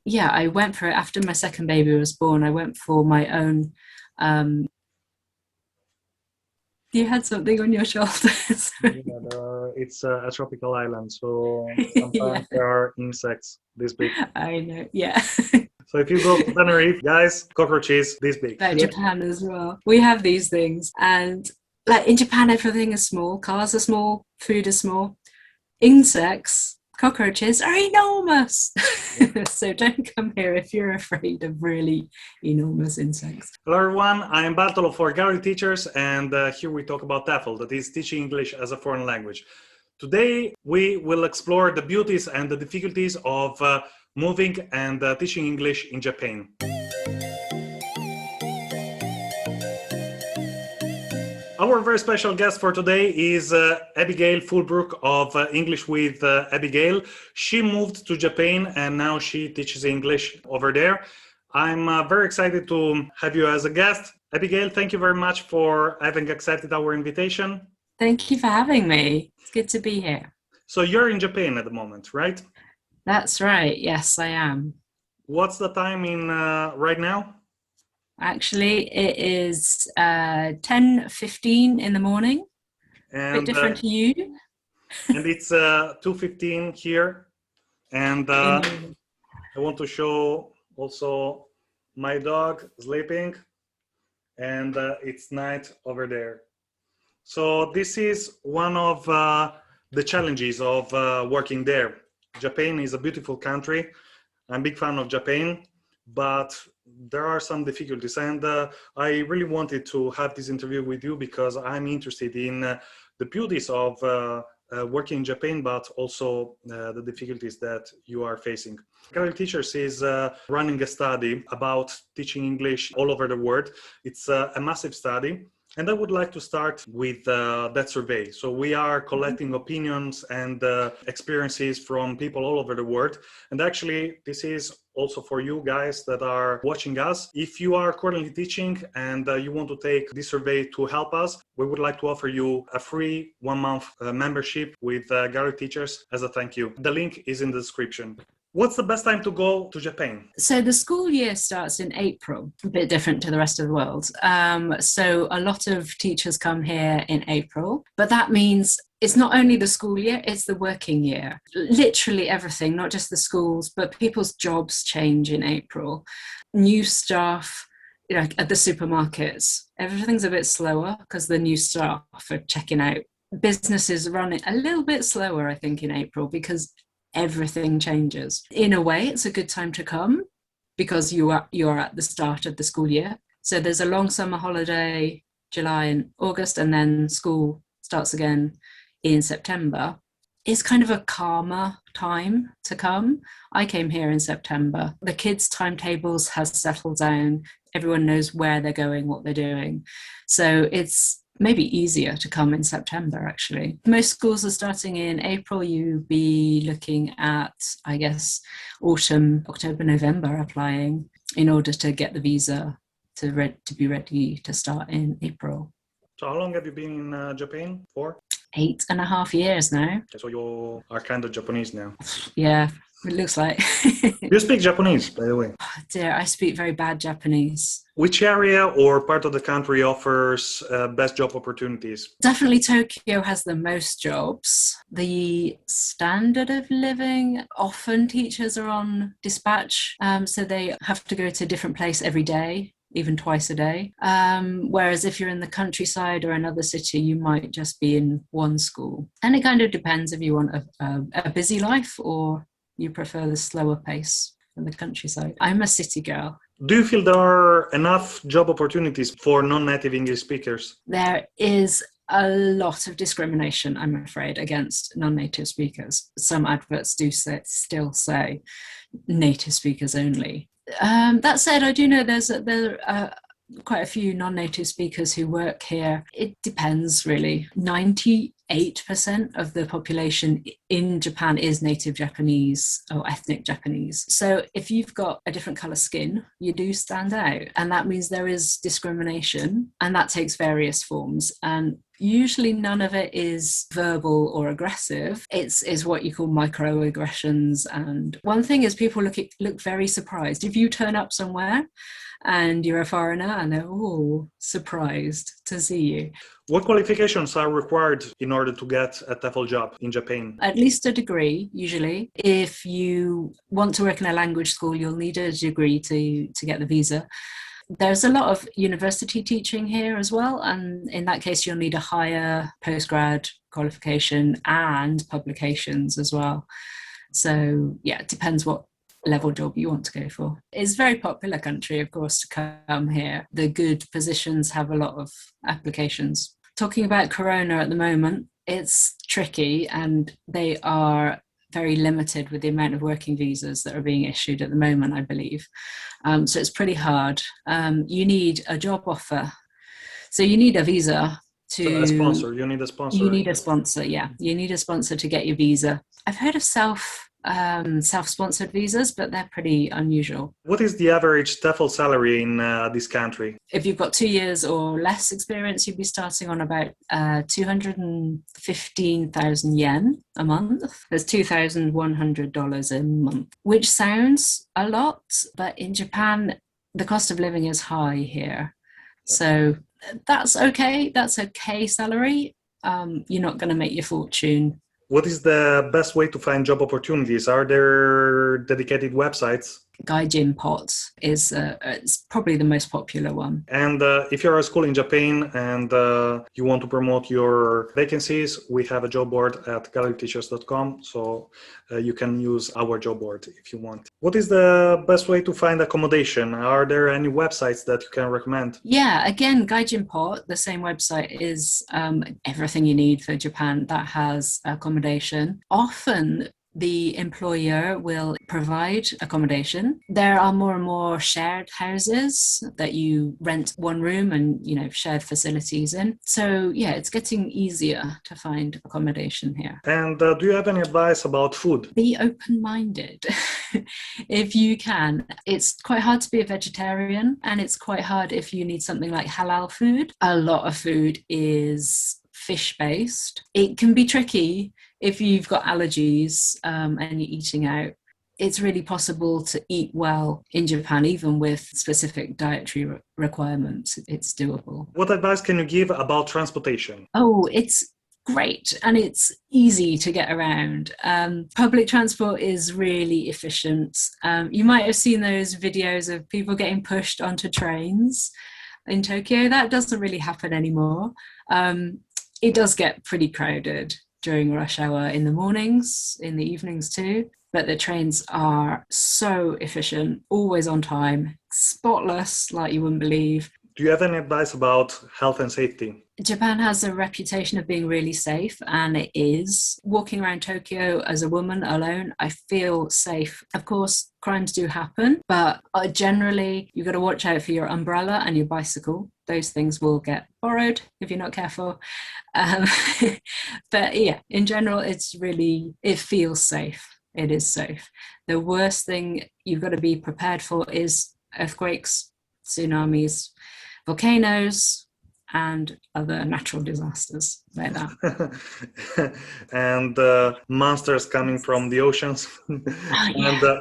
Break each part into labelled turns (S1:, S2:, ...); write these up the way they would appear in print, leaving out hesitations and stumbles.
S1: yeah, I went for it after my second baby was born. I went for my own. Um, you had something on your shoulders.
S2: Yeah, it's a tropical island, so
S1: Yeah,
S2: sometimes there are insects this big.
S1: I know. Yeah.
S2: So if you go to Tenerife, guys, cockroaches this big.
S1: About
S2: Yeah.
S1: Japan as well. We have these things, and like in Japan, everything is small. Cars are small, food is small. Insects, cockroaches are enormous. So don't come here if you're afraid of really enormous insects.
S2: Hello everyone, I am Bartolo for Gallery Teachers, and here we talk about TEFL, that is teaching English as a foreign language. Today we will explore the beauties and the difficulties of moving and teaching English in Japan. Our very special guest for today is Abigail Fulbrook of English with Abigail. She moved to Japan and now she teaches English over there. I'm very excited to have you as a guest. Abigail, thank you very much for having accepted our invitation.
S1: Thank you for having me. It's good to be here.
S2: So you're in Japan at the moment, right?
S1: That's right. Yes, I am.
S2: What's the time in right now?
S1: Actually, it is 10:15 in the morning. A bit
S2: And
S1: different to you.
S2: and it's 2:15 here. And I want to show also my dog sleeping, and it's night over there. So this is one of the challenges of working there. Japan is a beautiful country. I'm a big fan of Japan, but there are some difficulties, and I really wanted to have this interview with you because I'm interested in the beauties of working in Japan, but also the difficulties that you are facing. Gallery Teachers is running a study about teaching English all over the world. It's a massive study. And I would like to start with that survey. So we are collecting opinions and experiences from people all over the world. And actually, this is also for you guys that are watching us. If you are currently teaching and you want to take this survey to help us, we would like to offer you a free 1-month membership with Gallery Teachers as a thank you. The link is in the description. What's the best time to go to Japan?
S1: So the school year starts in April, a bit different to the rest of the world. So a lot of teachers come here in April, but that means it's not only the school year, it's the working year. Literally everything, not just the schools, but people's jobs change in April. New staff, at the supermarkets, everything's a bit slower because the new staff are checking out. Businesses run a little bit slower, I think, in April because everything changes. In a way, it's a good time to come because you're at the start of the school year. So there's a long summer holiday, July and August, and then school starts again in September. It's kind of a calmer time to come. I came here in September. The kids' timetables has settled down. Everyone knows where they're going, what they're doing. So it's maybe easier to come in September, actually. Most schools are starting in April. You'd be looking at, I guess, autumn, October, November applying in order to get the visa to be ready to start in April.
S2: So how long have you been in Japan for?
S1: 8.5 years now.
S2: So you are kind of Japanese now.
S1: Yeah, it looks like.
S2: You speak Japanese, by the way.
S1: Oh, dear, I speak very bad Japanese.
S2: Which area or part of the country offers best job opportunities?
S1: Definitely Tokyo has the most jobs. The standard of living, often teachers are on dispatch, so they have to go to a different place every day, even twice a day. Whereas if you're in the countryside or another city, you might just be in one school. And it kind of depends if you want a busy life or you prefer the slower pace in the countryside. I'm a city girl.
S2: Do you feel there are enough job opportunities for non-native English speakers?
S1: There is a lot of discrimination, I'm afraid, against non-native speakers. Some adverts do still say native speakers only. That said, I do know there are quite a few non-native speakers who work here. It depends, really. 98% of the population in Japan is native Japanese or ethnic Japanese. So if you've got a different color skin, you do stand out. And that means there is discrimination, and that takes various forms. And Usually none of it is verbal or aggressive. It's what you call microaggressions. And one thing is people look very surprised. If you turn up somewhere and you're a foreigner and they're all surprised to see you.
S2: What qualifications are required in order to get a TEFL job in Japan?
S1: At least a degree, usually. If you want to work in a language school, you'll need a degree to get the visa. There's a lot of university teaching here as well, and in that case you'll need a higher postgrad qualification and publications as well. So yeah, it depends what level job you want to go for. It's a very popular country, of course, to come here. The good positions have a lot of applications. Talking about Corona at the moment, it's tricky and they are very limited with the amount of working visas that are being issued at the moment, I believe. So it's pretty hard. You need a job offer. So you need a visa to...
S2: So a sponsor, you need a sponsor.
S1: You need a sponsor, yeah. You need a sponsor to get your visa. I've heard of self-sponsored visas, but they're pretty unusual.
S2: What is the average TEFL salary in this country? If
S1: you've got 2 years or less experience, you'd be starting on about 215,000 yen a month. There's $2,100 a month, which sounds a lot, but in Japan, the cost of living is high here. So that's okay. That's okay salary. You're not going to make your fortune.
S2: What is the best way to find job opportunities? Are there dedicated websites?
S1: Gaijin Pot is it's probably the most popular one.
S2: And if you're a school in Japan and you want to promote your vacancies, we have a job board at galleryteachers.com, so you can use our job board if you want. What is the best way to find accommodation? Are there any websites that you can recommend?
S1: Yeah, again, Gaijin Pot, the same website, is everything you need for Japan that has accommodation. Often the employer will provide accommodation. There are more and more shared houses that you rent one room and, shared facilities in. So yeah, it's getting easier to find accommodation here.
S2: And do you have any advice about food?
S1: Be open-minded if you can. It's quite hard to be a vegetarian, and it's quite hard if you need something like halal food. A lot of food is fish-based. It can be tricky if you've got allergies and you're eating out. It's really possible to eat well in Japan, even with specific dietary requirements. It's doable.
S2: What advice can you give about transportation?
S1: Oh, it's great and it's easy to get around. Public transport is really efficient. You might have seen those videos of people getting pushed onto trains in Tokyo. That doesn't really happen anymore. It does get pretty crowded during rush hour in the mornings, in the evenings too. But the trains are so efficient, always on time, spotless, like you wouldn't believe.
S2: Do you have any advice about health and safety?
S1: Japan has a reputation of being really safe, and it is. Walking around Tokyo as a woman alone, I feel safe. Of course, crimes do happen, but generally you've got to watch out for your umbrella and your bicycle. Those things will get borrowed if you're not careful. But yeah, in general, it feels safe. It is safe. The worst thing you've got to be prepared for is earthquakes, tsunamis, volcanoes, and other natural disasters like that.
S2: And monsters coming from the oceans and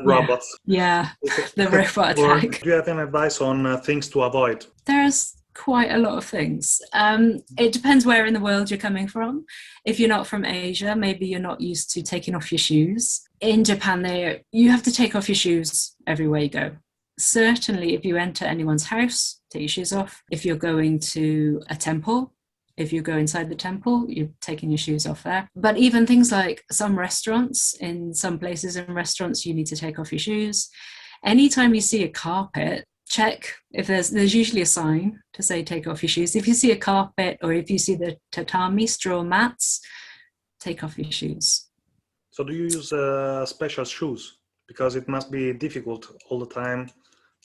S2: robots.
S1: Yeah, the robot attack.
S2: Do you have any advice on things to avoid?
S1: There's quite a lot of things. It depends where in the world you're coming from. If you're not from Asia, maybe you're not used to taking off your shoes. In Japan, you have to take off your shoes everywhere you go. Certainly, if you enter anyone's house, take your shoes off. If you're going to a temple, if you go inside the temple, you're taking your shoes off there. But even things like some restaurants, in some places in restaurants, you need to take off your shoes. Anytime you see a carpet, check if there's usually a sign to say take off your shoes. If you see a carpet or if you see the tatami, straw mats, take off your shoes.
S2: So do you use special shoes? Because it must be difficult all the time,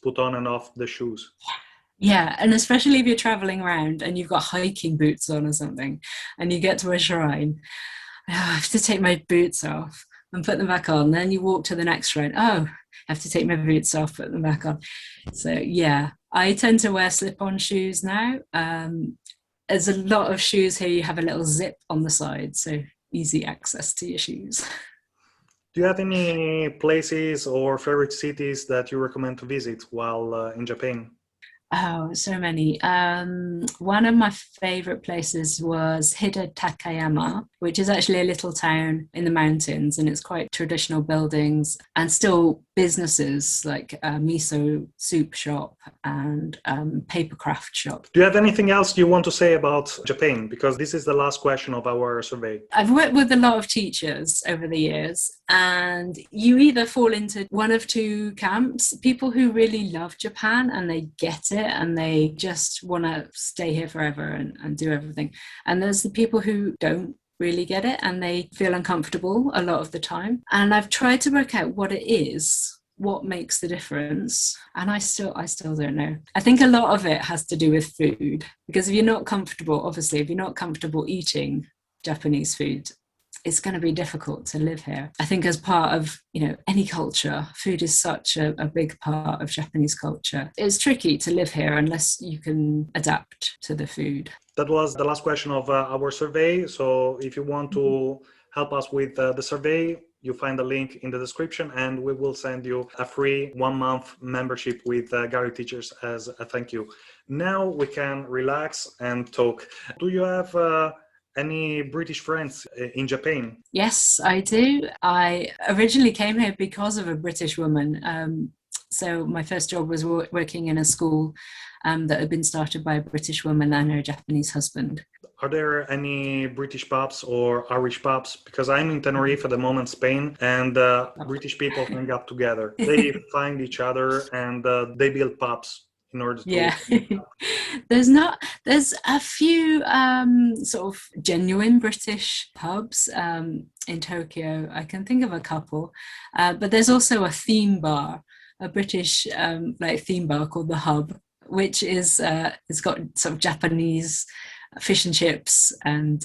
S2: put on and off the shoes.
S1: Yeah, and especially if you're traveling around and you've got hiking boots on or something, and you get to a shrine, I have to take my boots off and put them back on. Then you walk to the next shrine. Oh, I have to take my boots off, put them back on. So yeah, I tend to wear slip-on shoes now. There's a lot of shoes here. You have a little zip on the side, so easy access to your shoes.
S2: Do you have any places or favorite cities that you recommend to visit while in Japan?
S1: Oh, so many. One of my favorite places was Hida Takayama, which is actually a little town in the mountains, and it's quite traditional buildings and still businesses like a miso soup shop and paper craft shop.
S2: Do you have anything else you want to say about Japan? Because this is the last question of our survey.
S1: I've worked with a lot of teachers over the years, and you either fall into one of two camps: people who really love Japan and they get it and they just want to stay here forever and do everything. And there's the people who don't really get it and they feel uncomfortable a lot of the time. And I've tried to work out what it is, what makes the difference, and I still don't know. I think a lot of it has to do with food, because if you're not comfortable, obviously if you're not comfortable eating Japanese food, it's going to be difficult to live here. I think as part of, any culture, food is such a big part of Japanese culture. It's tricky to live here unless you can adapt to the food.
S2: That was the last question of our survey. So if you want to help us with the survey, you find the link in the description, and we will send you a free 1-month membership with Gary Teachers as a thank you. Now we can relax and talk. Do you have any British friends in Japan?
S1: Yes, I do. I originally came here because of a British woman. So my first job was working in a school that had been started by a British woman and her Japanese husband.
S2: Are there any British pubs or Irish pubs? Because I'm in Tenerife at the moment, Spain, and British people hang up together. They find each other and they build pubs in order to...
S1: Yeah. There's a few sort of genuine British pubs in Tokyo. I can think of a couple, but there's also a theme bar, a British theme bar called The Hub, which is it's got sort of Japanese fish and chips and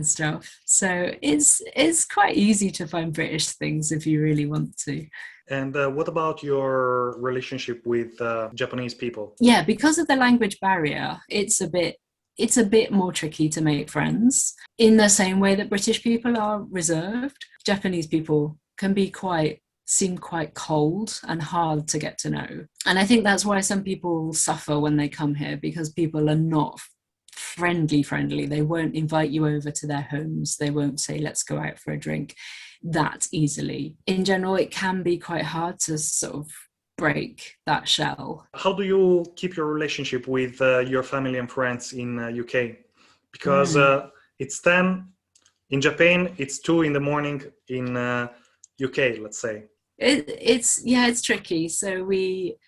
S1: stuff. So it's quite easy to find British things if you really want to.
S2: And what about your relationship with Japanese people?
S1: Yeah, because of the language barrier, it's a bit more tricky to make friends. In the same way that British people are reserved, Japanese people can seem quite cold and hard to get to know. And I think that's why some people suffer when they come here, because people are not friendly. They won't invite you over to their homes. They won't say, let's go out for a drink that easily. In general, it can be quite hard to sort of break that shell.
S2: How do you keep your relationship with your family and friends in UK? Because it's 10 in Japan, it's 2 in the morning in UK, let's say.
S1: It's tricky. So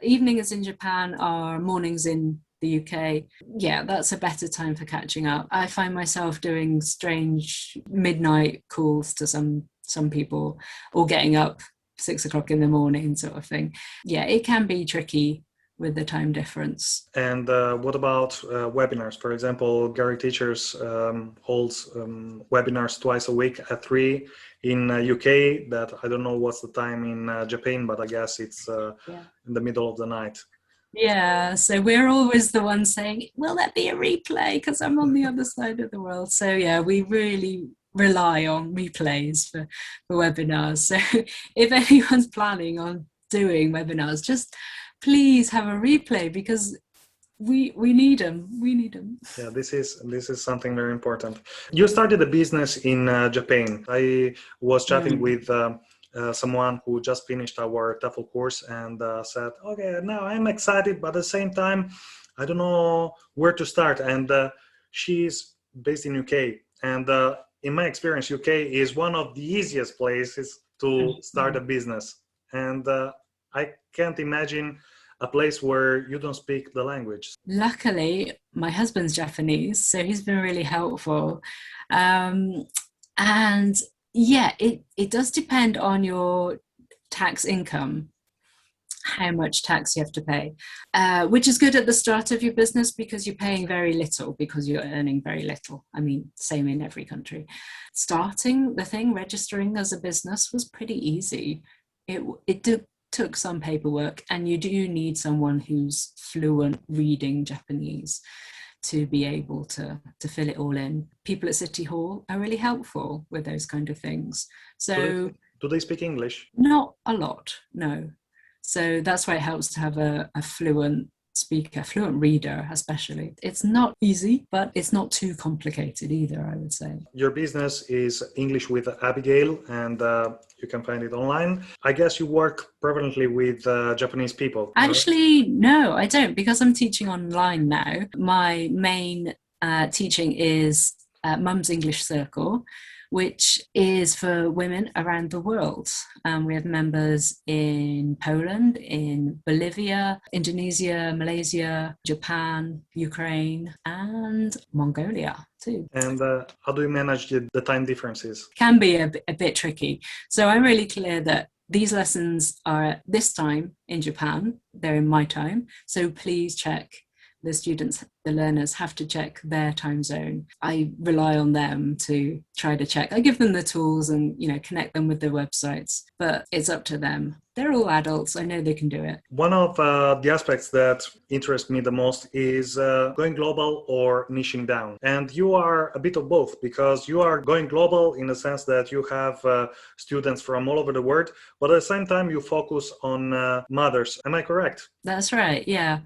S1: evenings in Japan are mornings in the UK. Yeah, that's a better time for catching up. I find myself doing strange midnight calls to some people, or getting up 6 o'clock in the morning sort of thing. Yeah, it can be tricky with the time difference.
S2: And what about webinars? For example, Gary Teachers holds webinars twice a week at 3 in UK. That I don't know what's the time in Japan, but I guess it's in the middle of the night.
S1: Yeah, so we're always the ones saying, will there be a replay? Because I'm on the other side of the world. So yeah, we really rely on replays for webinars. So if anyone's planning on doing webinars, just please have a replay, because we need them. Yeah,
S2: this is something very important. You started a business in Japan. I was chatting with someone who just finished our TEFL course and said, okay, now I'm excited, but at the same time, I don't know where to start. And she's based in UK. And in my experience, UK is one of the easiest places to start a business. And I can't imagine a place where you don't speak the language.
S1: Luckily, my husband's Japanese, so he's been really helpful. And yeah, it does depend on your tax income, how much tax you have to pay, which is good at the start of your business because you're paying very little, because you're earning very little. I mean, same in every country. Registering as a business was pretty easy. It took some paperwork, and you do need someone who's fluent reading Japanese to be able to fill it all in. People at City Hall are really helpful with those kind of things. So
S2: do they speak English?
S1: Not a lot, no. So that's why it helps to have a fluent speaker, fluent reader especially. It's not easy, but it's not too complicated either, I would say.
S2: Your business is English with Abigail, and you can find it online. I guess you work prevalently with Japanese people.
S1: Actually, no, I don't, because I'm teaching online now. My main teaching is Mum's English Circle, which is for women around the world. We have members in Poland, in Bolivia, Indonesia, Malaysia, Japan, Ukraine, and Mongolia too.
S2: And how do you manage the time differences?
S1: Can be a bit tricky. So I'm really clear that these lessons are at this time in Japan, they're in my time. So please check. The students, the learners have to check their time zone. I rely on them to try to check. I give them the tools and, connect them with their websites, but it's up to them. They're all adults. I know they can do it.
S2: One of the aspects that interest me the most is going global or niching down. And you are a bit of both, because you are going global in the sense that you have students from all over the world, but at the same time you focus on mothers. Am I correct?
S1: That's right, yeah.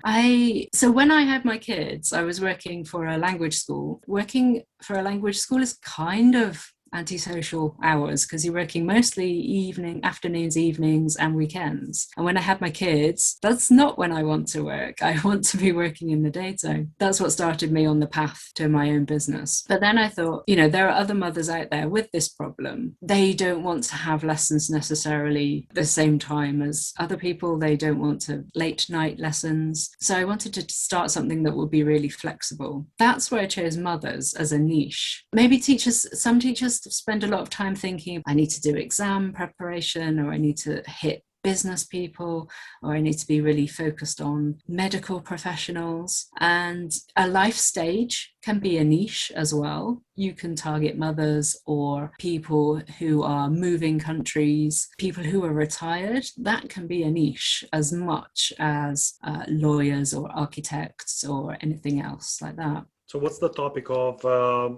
S1: So when I had my kids, I was working for a language school. Working for a language school is kind of antisocial hours, because you're working mostly afternoons, evenings, and weekends. And when I had my kids, that's not when I want to work. I want to be working in the daytime. That's what started me on the path to my own business. But then I thought, there are other mothers out there with this problem. They don't want to have lessons necessarily the same time as other people. They don't want to late night lessons. So I wanted to start something that would be really flexible. That's why I chose mothers as a niche. Maybe some teachers spend a lot of time thinking, I need to do exam preparation, or I need to hit business people, or I need to be really focused on medical professionals. And a life stage can be a niche as well. You can target mothers or people who are moving countries, people who are retired. That can be a niche as much as lawyers or architects or anything else like that.
S2: So what's the topic of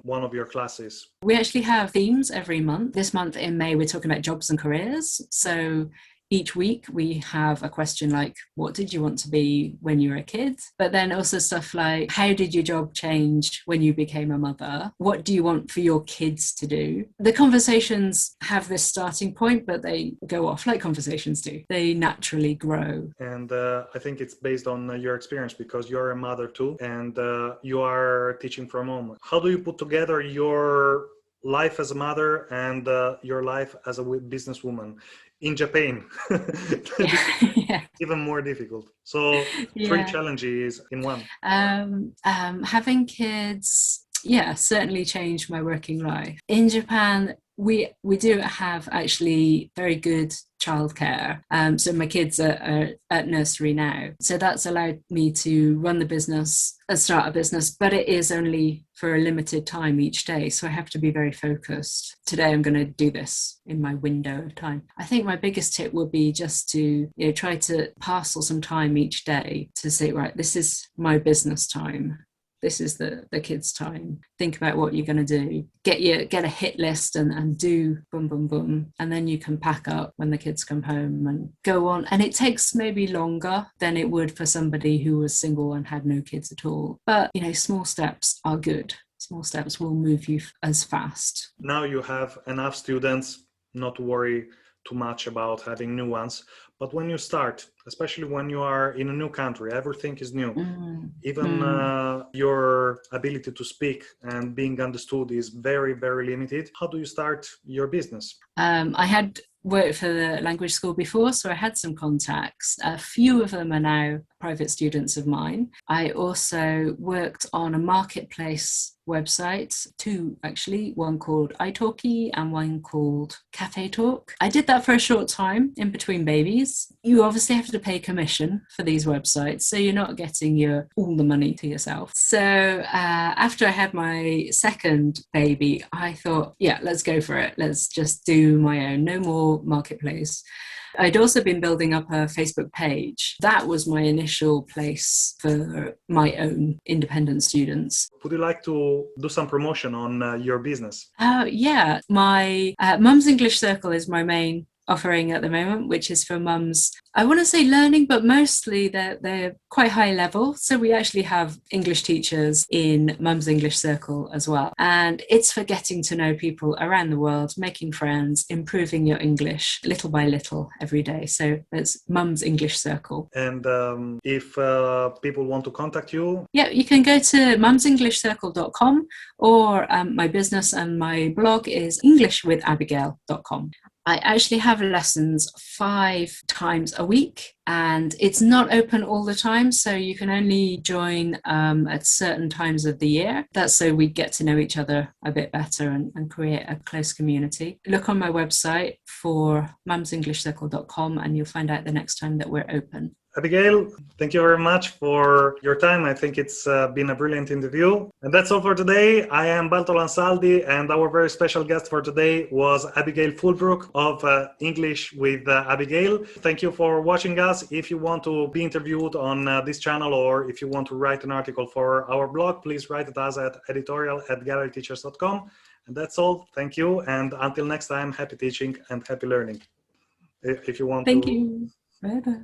S2: one of your classes?
S1: We actually have themes every month. This month in May, we're talking about jobs and careers. So each week we have a question like, what did you want to be when you were a kid? But then also stuff like, how did your job change when you became a mother? What do you want for your kids to do? The conversations have this starting point, but they go off like conversations do. They naturally grow.
S2: And I think it's based on your experience, because you're a mother too, and you are teaching from home. How do you put together your life as a mother and your life as a businesswoman in Japan?
S1: Yeah.
S2: Even more difficult. So three challenges in one.
S1: Having kids, certainly changed my working life. In Japan, we do have actually very good childcare. So my kids are at nursery now. So that's allowed me to run the business and start a business, but it is only for a limited time each day. So I have to be very focused. Today I'm going to do this in my window of time. I think my biggest tip would be just to try to parcel some time each day to say, right, this is my business time. This is the kids' time. Think about what you're going to do. Get a hit list and do boom, boom, boom. And then you can pack up when the kids come home and go on. And it takes maybe longer than it would for somebody who was single and had no kids at all. But, small steps are good. Small steps will move you as fast.
S2: Now you have enough students not to worry too much about having new ones. But when you start, especially when you are in a new country, everything is new. Even your ability to speak and being understood is very, very limited. How do you start your business?
S1: I had worked for the language school before, so I had some contacts. A few of them are now private students of mine. I also worked on a marketplace website, two actually, one called italki and one called Cafe Talk. I did that for a short time in between babies. You obviously have to pay commission for these websites, so you're not getting all the money to yourself. So after I had my second baby, I thought, let's go for it. Let's just do my own, no more marketplace. I'd also been building up a Facebook page. That was my initial place for my own independent students.
S2: Would you like to do some promotion on your business?
S1: Yeah, my Mum's English Circle is my main offering at the moment, which is for mums. I want to say learning, but mostly they're quite high level. So we actually have English teachers in Mum's English Circle as well. And it's for getting to know people around the world, making friends, improving your English little by little every day. So it's Mum's English Circle.
S2: And if people want to contact you?
S1: Yeah, you can go to mumsenglishcircle.com, or my business and my blog is englishwithabigail.com. I actually have lessons 5 times a week, and it's not open all the time, so you can only join at certain times of the year. That's so we get to know each other a bit better and create a close community. Look on my website for mumsenglishcircle.com and you'll find out the next time that we're open.
S2: Abigail, thank you very much for your time. I think it's been a brilliant interview. And that's all for today. I am Bartolo Ansaldi, and our very special guest for today was Abigail Fulbrook of English with Abigail. Thank you for watching us. If you want to be interviewed on this channel, or if you want to write an article for our blog, please write it us at editorial@galleryteachers.com. And that's all. Thank you. And until next time, happy teaching and happy learning. If you want
S1: Thank
S2: to...
S1: you. Bye-bye.